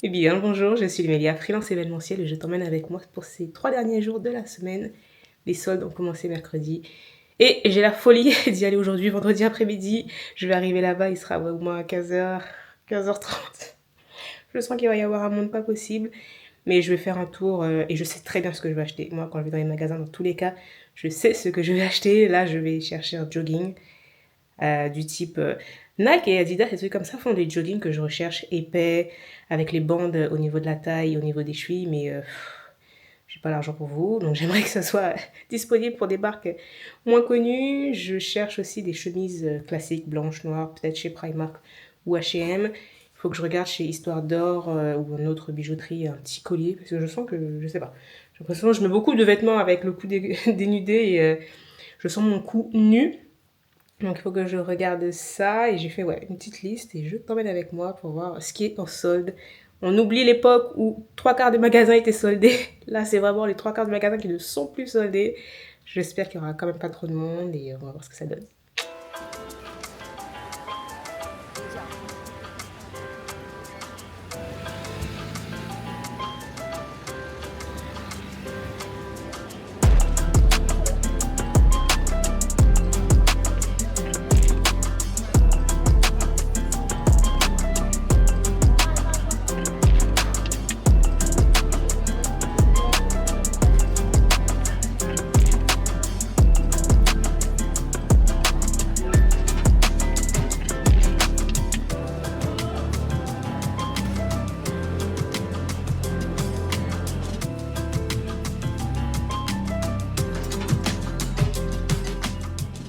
Eh bien, bonjour, je suis Lumélia, freelance événementielle et je t'emmène avec moi pour ces 3 derniers jours de la semaine. Les soldes ont commencé mercredi et j'ai la folie d'y aller aujourd'hui, vendredi après-midi. Je vais arriver là-bas, il sera au moins à 15h, 15h30. Je sens qu'il va y avoir un monde pas possible, mais je vais faire un tour et je sais très bien ce que je vais acheter. Moi, quand je vais dans les magasins, dans tous les cas, je sais ce que je vais acheter. Là, je vais chercher un jogging du type Nike et Adidas, des trucs comme ça font des joggings que je recherche épais, avec les bandes au niveau de la taille, au niveau des chevilles, mais j'ai pas l'argent pour vous, donc j'aimerais que ça soit disponible pour des marques moins connues. Je cherche aussi des chemises classiques, blanches, noires, peut-être chez Primark ou H&M. Il faut que je regarde chez Histoire d'Or ou une autre bijouterie, un petit collier, parce que je sens que, je sais pas, j'ai l'impression que je mets beaucoup de vêtements avec le cou dénudé et je sens mon cou nu. Donc il faut que je regarde ça et j'ai fait une petite liste et je t'emmène avec moi pour voir ce qui est en solde. On oublie l'époque où 3 quarts des magasins étaient soldés. Là c'est vraiment les 3 quarts des magasins qui ne sont plus soldés. J'espère qu'il n'y aura quand même pas trop de monde et on va voir ce que ça donne.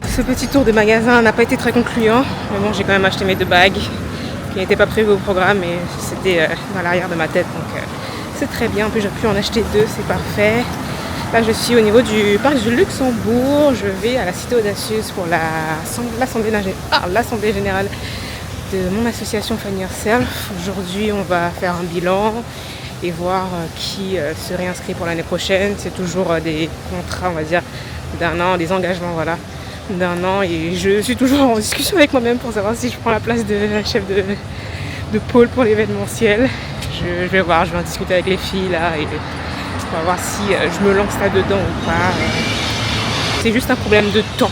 Ce petit tour de magasin n'a pas été très concluant, mais bon j'ai quand même acheté mes 2 bagues qui n'étaient pas prévues au programme et c'était dans l'arrière de ma tête donc c'est très bien. En plus j'ai pu en acheter 2, c'est parfait. Là je suis au niveau du parc du Luxembourg, je vais à la Cité Audacieuse pour l'assemblée générale de mon association Find Yourself. Aujourd'hui on va faire un bilan et voir qui se réinscrit pour l'année prochaine. C'est toujours des contrats on va dire d'un an, des engagements voilà d'un an et je suis toujours en discussion avec moi-même pour savoir si je prends la place de chef de pôle pour l'événementiel. Je vais voir, je vais en discuter avec les filles là et on va voir si je me lance là-dedans ou pas. C'est juste un problème de temps.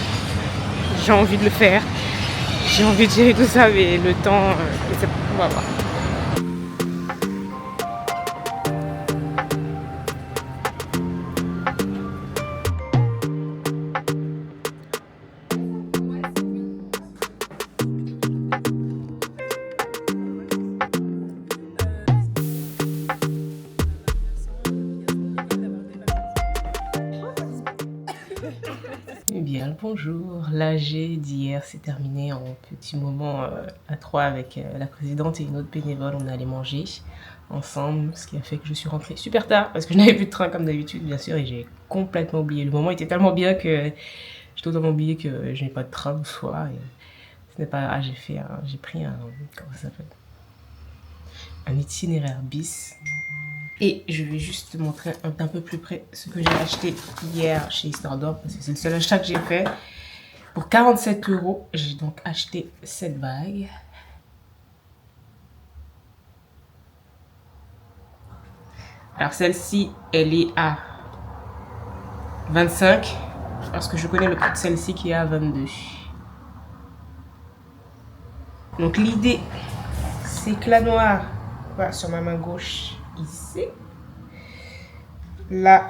J'ai envie de le faire, j'ai envie de gérer tout ça, mais le temps, on va voir. Eh bien, bonjour. L'AG d'hier s'est terminé en petit moment à 3 avec la présidente et une autre bénévole. On est allé manger ensemble, ce qui a fait que je suis rentrée super tard parce que je n'avais plus de train comme d'habitude, bien sûr, et j'ai complètement oublié. Le moment était tellement bien que j'ai totalement oublié que je n'ai pas de train le soir. Et ce n'est pas. Ah, j'ai pris un. Comment ça s'appelle? Un itinéraire bis. Et je vais juste te montrer un peu plus près ce que j'ai acheté hier chez Histoire d'Or, parce que c'est le seul achat que j'ai fait. Pour 47 €, j'ai donc acheté cette bague. Alors celle-ci, elle est à 25, parce que je connais le prix de celle-ci qui est à 22. Donc l'idée, c'est que la noire va sur ma main gauche ici. Là,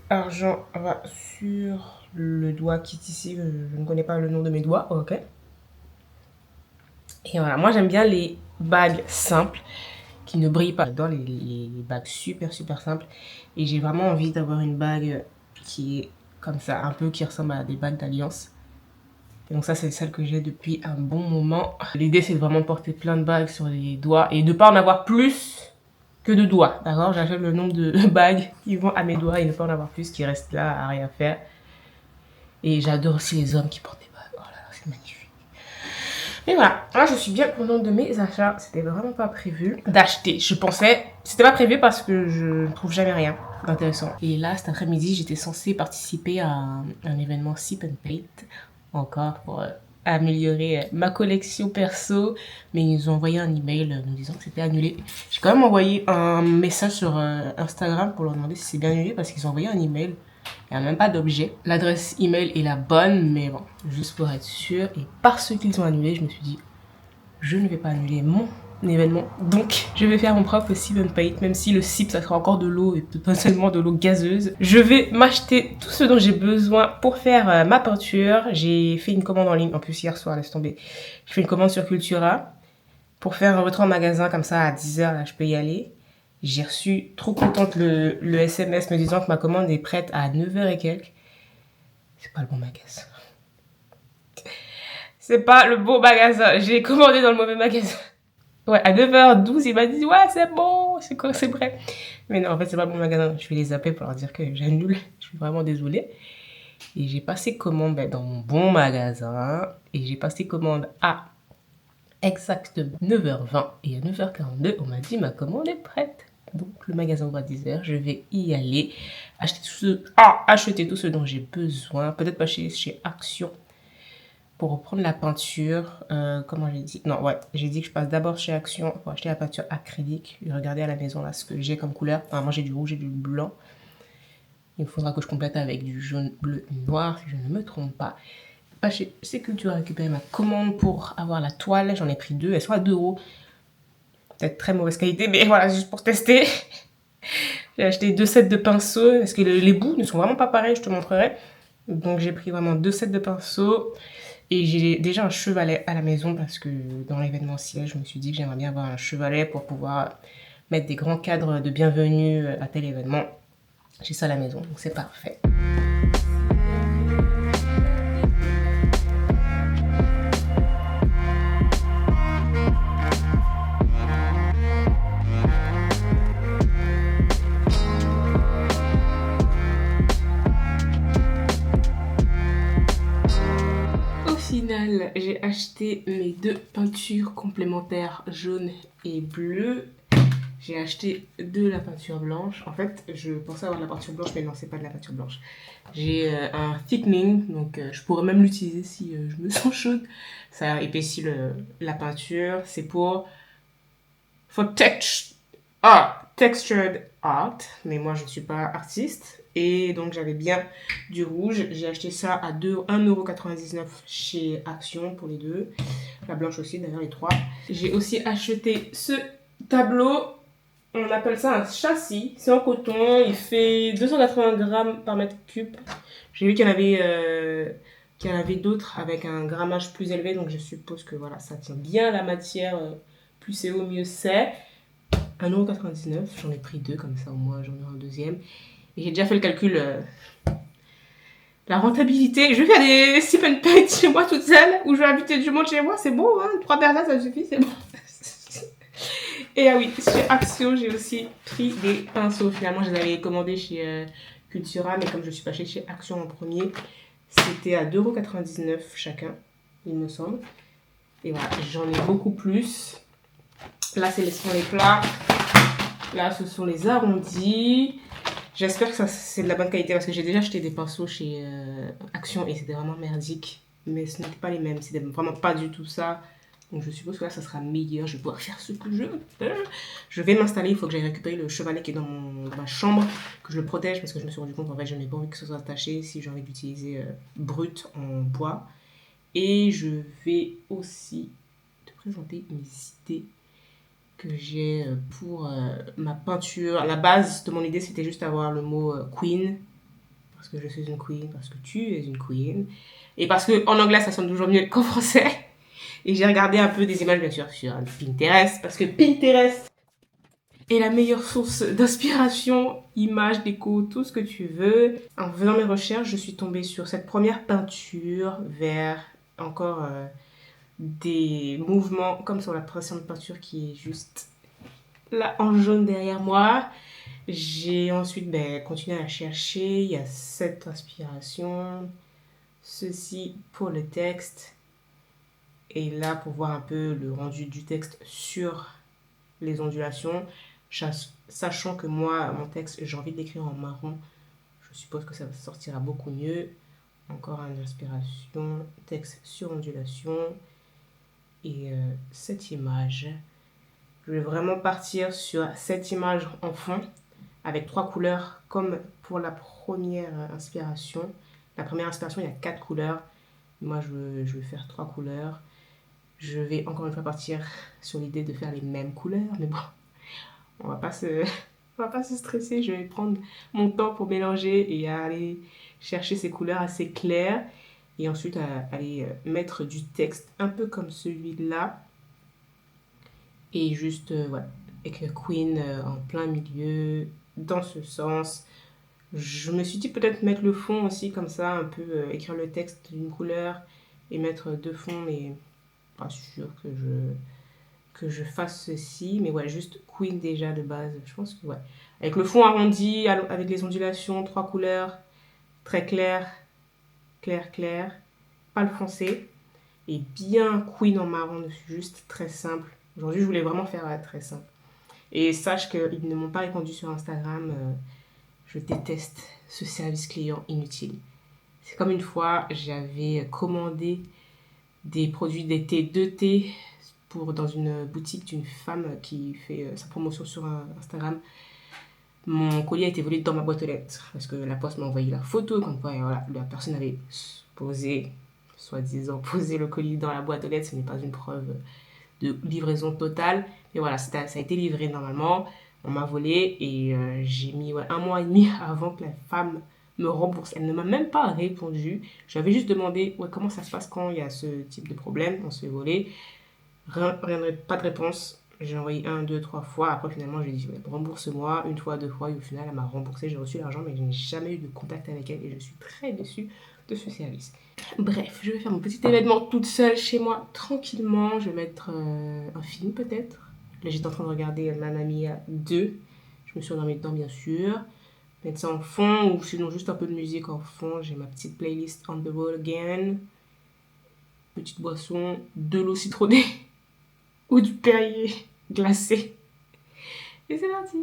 argent va sur le doigt qui est ici. Je ne connais pas le nom de mes doigts. Ok. Et voilà, moi j'aime bien les bagues simples qui ne brillent pas. J'adore les bagues super simples. Et j'ai vraiment envie d'avoir une bague qui est comme ça, un peu qui ressemble à des bagues d'alliance. Et donc ça c'est celle que j'ai depuis un bon moment. L'idée c'est de vraiment porter plein de bagues sur les doigts et de ne pas en avoir plus que de doigts, d'accord? J'achète le nombre de bagues qui vont à mes doigts et ne pas en avoir plus qui restent là à rien faire. Et j'adore aussi les hommes qui portent des bagues. Oh là là, c'est magnifique. Et voilà, là je suis bien contente de mes achats. C'était vraiment pas prévu d'acheter. Je pensais, c'était pas prévu parce que je ne trouve jamais rien d'intéressant. Et là cet après-midi, j'étais censée participer à un événement Sip and Paint. Encore pour améliorer ma collection perso, mais ils ont envoyé un email nous disant que c'était annulé. J'ai quand même envoyé un message sur Instagram pour leur demander si c'est bien annulé parce qu'ils ont envoyé un email. Il n'y a même pas d'objet. L'adresse email est la bonne, mais bon, juste pour être sûr. Et parce qu'ils ont annulé, je me suis dit, je ne vais pas annuler mon événement. Donc, je vais faire mon propre sip and paint, même si le sip, ça sera encore de l'eau et potentiellement de l'eau gazeuse. Je vais m'acheter tout ce dont j'ai besoin pour faire ma peinture. J'ai fait une commande en ligne, en plus hier soir, laisse tomber. J'ai fait une commande sur Cultura pour faire un retour en magasin, comme ça à 10h, là, je peux y aller. J'ai reçu, trop contente, le SMS me disant que ma commande est prête à 9h et quelques. C'est pas le bon magasin. C'est pas le bon magasin. J'ai commandé dans le mauvais magasin. Ouais, à 9h12, il m'a dit, ouais, c'est bon, c'est quoi, c'est prêt. Mais non, en fait, c'est pas le bon magasin. Je vais les appeler pour leur dire que j'annule. Je suis vraiment désolée. Et j'ai passé commande dans mon bon magasin. Et j'ai passé commande à exactement 9h20. Et à 9h42, on m'a dit, ma commande est prête. Donc, le magasin ouvre à 10h. Je vais y aller. Acheter tout ce dont j'ai besoin. Peut-être pas chez Action. Pour reprendre la peinture, comment j'ai dit? Non, ouais, j'ai dit que je passe d'abord chez Action pour acheter la peinture acrylique. Regardez à la maison là ce que j'ai comme couleur. Enfin, moi j'ai du rouge et du blanc. Il me faudra que je complète avec du jaune, bleu, noir, si je ne me trompe pas. Pas chez Cultura récupérer ma commande pour avoir la toile. J'en ai pris 2, elles sont à 2 €. Peut-être très mauvaise qualité, mais voilà, juste pour tester. J'ai acheté 2 sets de pinceaux, parce que les bouts ne sont vraiment pas pareils, je te montrerai. Donc j'ai pris vraiment 2 sets de pinceaux. Et j'ai déjà un chevalet à la maison parce que dans l'événementiel, je me suis dit que j'aimerais bien avoir un chevalet pour pouvoir mettre des grands cadres de bienvenue à tel événement. J'ai ça à la maison, donc c'est parfait. Au final, j'ai acheté mes 2 peintures complémentaires jaune et bleu. J'ai acheté de la peinture blanche. En fait, je pensais avoir de la peinture blanche, mais non, c'est pas de la peinture blanche. J'ai un thickening, donc je pourrais même l'utiliser si je me sens chaude. Ça épaissit la peinture. C'est pour textured art, mais moi je ne suis pas artiste. Et donc j'avais bien du rouge. J'ai acheté ça à 1,99 € chez Action pour les deux. La blanche aussi, d'ailleurs les 3. J'ai aussi acheté ce tableau. On appelle ça un châssis. C'est en coton. Il fait 280 grammes par mètre cube. J'ai vu qu'il y en avait d'autres avec un grammage plus élevé. Donc je suppose que voilà, ça tient bien la matière. Plus c'est haut, mieux c'est. 1,99 €. J'en ai pris 2 comme ça, au moins j'en ai un deuxième. Et j'ai déjà fait le calcul. La rentabilité. Je vais faire des sip and paint chez moi toute seule. Ou je vais inviter du monde chez moi. C'est bon, hein. 3 personnes, ça suffit, c'est bon. Et ah oui, chez Action, j'ai aussi pris des pinceaux. Finalement, je les avais commandés chez Cultura, mais comme je suis pas chez Action en premier, c'était à 2,99 € chacun, il me semble. Et voilà, j'en ai beaucoup plus. Là, ce sont les plats. Là, ce sont les arrondis. J'espère que c'est de la bonne qualité parce que j'ai déjà acheté des pinceaux chez Action et c'était vraiment merdique. Mais ce n'était pas les mêmes, c'était vraiment pas du tout ça. Donc je suppose que là, ça sera meilleur. Je vais pouvoir faire ce que je veux. Je vais m'installer. Il faut que j'aille récupérer le chevalet qui est dans ma chambre, que je le protège parce que je me suis rendu compte qu'en fait, je n'ai pas envie que ce soit attaché si j'ai envie d'utiliser brut en bois. Et je vais aussi te présenter mes idées que j'ai pour ma peinture. À la base de mon idée, c'était juste avoir le mot queen. Parce que je suis une queen, parce que tu es une queen. Et parce qu'en anglais, ça sonne toujours mieux qu'en français. Et j'ai regardé un peu des images, bien sûr, sur Pinterest. Parce que Pinterest est la meilleure source d'inspiration, images, déco, tout ce que tu veux. En faisant mes recherches, je suis tombée sur cette première peinture vers encore des mouvements comme sur la précédente peinture qui est juste là en jaune derrière moi. J'ai ensuite continué à chercher. Il y a cette inspiration, ceci pour le texte. Et là, pour voir un peu le rendu du texte sur les ondulations, sachant que moi, mon texte, j'ai envie de l'écrire en marron, je suppose que ça sortira beaucoup mieux. encore une inspiration, texte sur ondulation. Et cette image, je vais vraiment partir sur cette image en fond avec 3 couleurs comme pour la première inspiration. La première inspiration, il y a 4 couleurs. Moi, je vais faire 3 couleurs. Je vais encore une fois partir sur l'idée de faire les mêmes couleurs. Mais bon, on va pas se, on va pas se stresser. Je vais prendre mon temps pour mélanger et aller chercher ces couleurs assez claires. Et ensuite, aller mettre du texte un peu comme celui-là. Et juste, voilà, avec Queen en plein milieu, dans ce sens. Je me suis dit peut-être mettre le fond aussi comme ça, un peu écrire le texte d'une couleur et mettre deux fonds, mais pas sûr que je fasse ceci. Mais ouais, juste Queen déjà de base, je pense que ouais. Avec le fond arrondi, avec les ondulations, 3 couleurs, très clair, clair, clair, pas le foncé. Et bien Queen en marron dessus, juste très simple. Aujourd'hui, je voulais vraiment faire très simple. Et sache qu'ils ne m'ont pas répondu sur Instagram. Je déteste ce service client inutile. C'est comme une fois, j'avais commandé des produits d'été 2T dans une boutique d'une femme qui fait sa promotion sur Instagram. Mon colis a été volé dans ma boîte aux lettres parce que la poste m'a envoyé la photo comme quoi voilà, la personne avait soi-disant posé le colis dans la boîte aux lettres. Ce n'est pas une preuve de livraison totale. Mais voilà, ça a été livré normalement. On m'a volé et j'ai mis 1 mois et demi avant que la femme me rembourse. Elle ne m'a même pas répondu. J'avais juste demandé comment ça se passe quand il y a ce type de problème, on se fait voler. Pas de réponse. J'ai envoyé 1, 2, 3 fois. Après, finalement, j'ai dit rembourse-moi 1 fois, 2 fois. Et au final, elle m'a remboursé. J'ai reçu l'argent, mais je n'ai jamais eu de contact avec elle et je suis très déçue de ce service. Bref, je vais faire mon petit événement toute seule chez moi, tranquillement. Je vais mettre un film peut-être. Là, j'étais en train de regarder Mamma Mia 2. Je me suis endormie dedans, bien sûr. Mettre ça en fond ou sinon juste un peu de musique en fond. J'ai ma petite playlist On the Road Again. Petite boisson, de l'eau citronnée ou du Perrier glacé. Et c'est parti!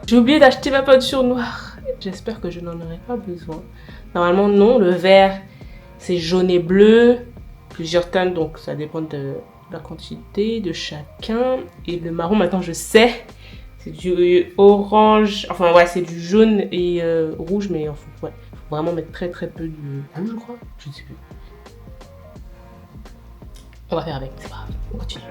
J'ai oublié d'acheter ma peinture noire. J'espère que je n'en aurai pas besoin. Normalement, non. Le vert, c'est jaune et bleu. Plusieurs teintes, donc ça dépend de la quantité de chacun. Et le marron, maintenant, je sais. C'est du orange. Enfin, ouais, c'est du jaune et rouge. Mais enfin, ouais. Faut vraiment mettre très très peu de rouge, je crois. Je ne sais plus. On va faire avec, c'est pas grave. On continue.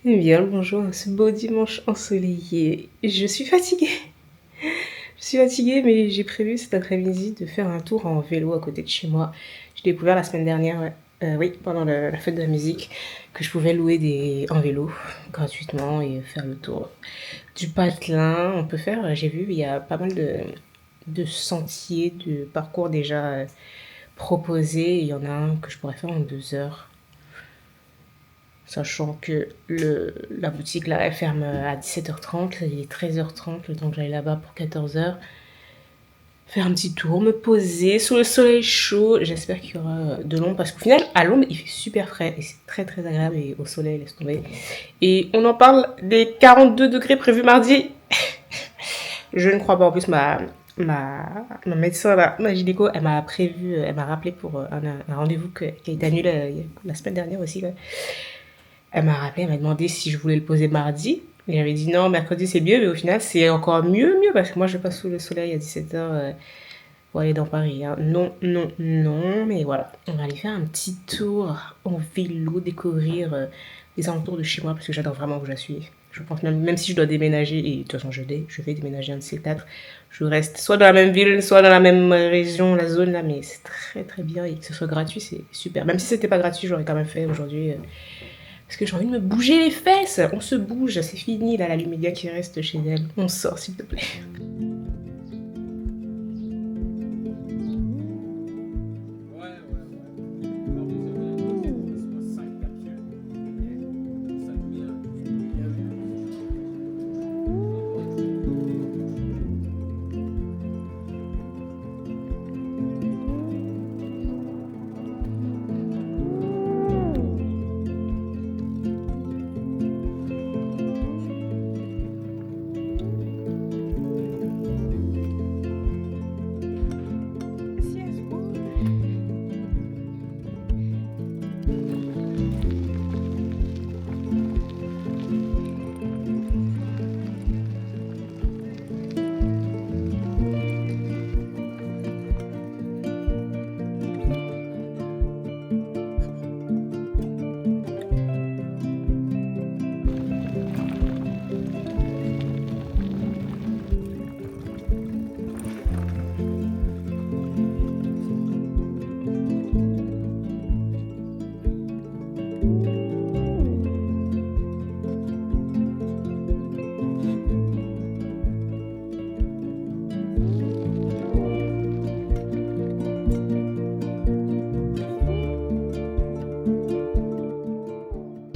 Eh bien, bonjour, ce beau dimanche ensoleillé. Je suis fatiguée. Mais j'ai prévu cet après-midi de faire un tour en vélo à côté de chez moi. J'ai découvert la semaine dernière, oui, pendant la fête de la musique, que je pouvais louer un vélo gratuitement et faire le tour du patelin. On peut faire, j'ai vu, il y a pas mal de sentiers, de parcours déjà proposés. Il y en a un que je pourrais faire en 2 heures. Sachant que la boutique là, elle ferme à 17h30, il est 13h30, le temps que j'aille là-bas pour 14h. Faire un petit tour, me poser sous le soleil chaud. J'espère qu'il y aura de l'ombre parce qu'au final, à l'ombre, il fait super frais et c'est très très agréable et au soleil, laisse tomber. Et on en parle des 42 degrés prévus mardi. Je ne crois pas. En plus, ma médecin, là, ma gynéco, elle m'a rappelé pour un rendez-vous qui a été annulé la semaine dernière aussi. Ouais. Elle m'a rappelé, elle m'a demandé si je voulais le poser mardi. Et j'avais dit non, mercredi c'est mieux, mais au final c'est encore mieux, parce que moi je passe sous le soleil à 17h pour aller dans Paris, hein. Non, non, non, mais voilà. On va aller faire un petit tour en vélo, découvrir les alentours de chez moi, parce que j'adore vraiment où je suis. Je pense même si je dois déménager, et de toute façon je vais déménager un de ces quatre, je reste soit dans la même ville, soit dans la même région, la zone là, mais c'est très très bien, et que ce soit gratuit, c'est super. Même si c'était pas gratuit, j'aurais quand même fait aujourd'hui, parce que j'ai envie de me bouger les fesses. On se bouge, c'est fini là, la Lumédia qui reste chez elle. On sort s'il te plaît.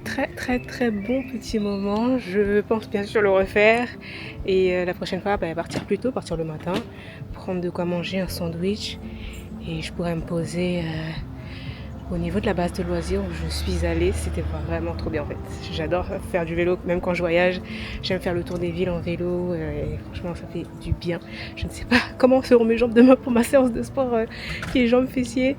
Très très très bon petit moment, je pense bien sûr le refaire et la prochaine fois partir plus tôt, partir le matin, prendre de quoi manger, un sandwich et je pourrais me poser au niveau de la base de loisirs où je suis allée. C'était vraiment trop bien en fait. J'adore faire du vélo, même quand je voyage, j'aime faire le tour des villes en vélo et franchement ça fait du bien. Je ne sais pas comment seront mes jambes demain pour ma séance de sport qui est jambes fessiers.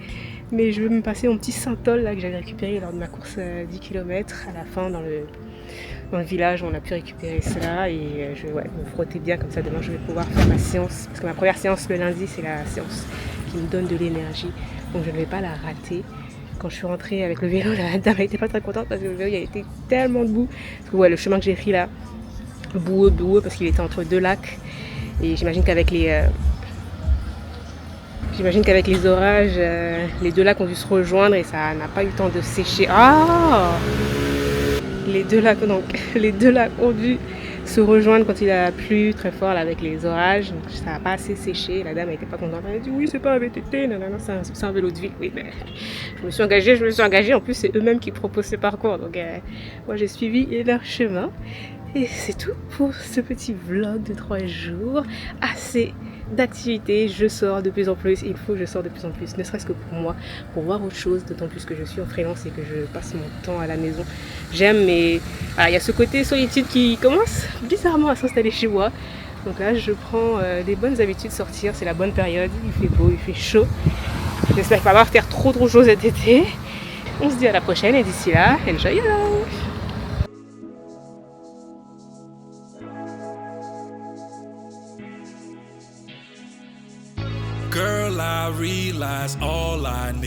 Mais je vais me passer mon petit synthol là que j'avais récupéré lors de ma course 10 km à la fin dans le village où on a pu récupérer cela et je vais me frotter bien comme ça demain je vais pouvoir faire ma séance parce que ma première séance le lundi c'est la séance qui me donne de l'énergie donc je ne vais pas la rater. Quand je suis rentrée avec le vélo, la dame n'était pas très contente parce que le vélo il a été tellement de boue. Parce que le chemin que j'ai pris là, boueux parce qu'il était entre deux lacs et j'imagine qu'avec les orages, les deux lacs ont dû se rejoindre et ça n'a pas eu le temps de sécher. Ah, les deux lacs ont dû se rejoindre quand il a plu très fort là, avec les orages. Donc ça n'a pas assez séché. La dame n'était pas contente. Elle a dit oui, c'est pas un VTT, non, c'est un vélo de ville. Oui, mais je me suis engagée. En plus, c'est eux-mêmes qui proposent ce parcours. Donc moi, j'ai suivi leur chemin. Et c'est tout pour ce petit vlog de 3 jours. Assez d'activités, je sors de plus en plus, il faut que je sorte de plus en plus, ne serait-ce que pour moi, pour voir autre chose, d'autant plus que je suis en freelance et que je passe mon temps à la maison. J'aime, mais il y a ce côté solitude qui commence bizarrement à s'installer chez moi. Donc là, je prends des bonnes habitudes, sortir, c'est la bonne période, il fait beau, il fait chaud. J'espère qu'il va pas faire trop chaud cet été. On se dit à la prochaine et d'ici là, enjoy your life! Girl, I realize all I need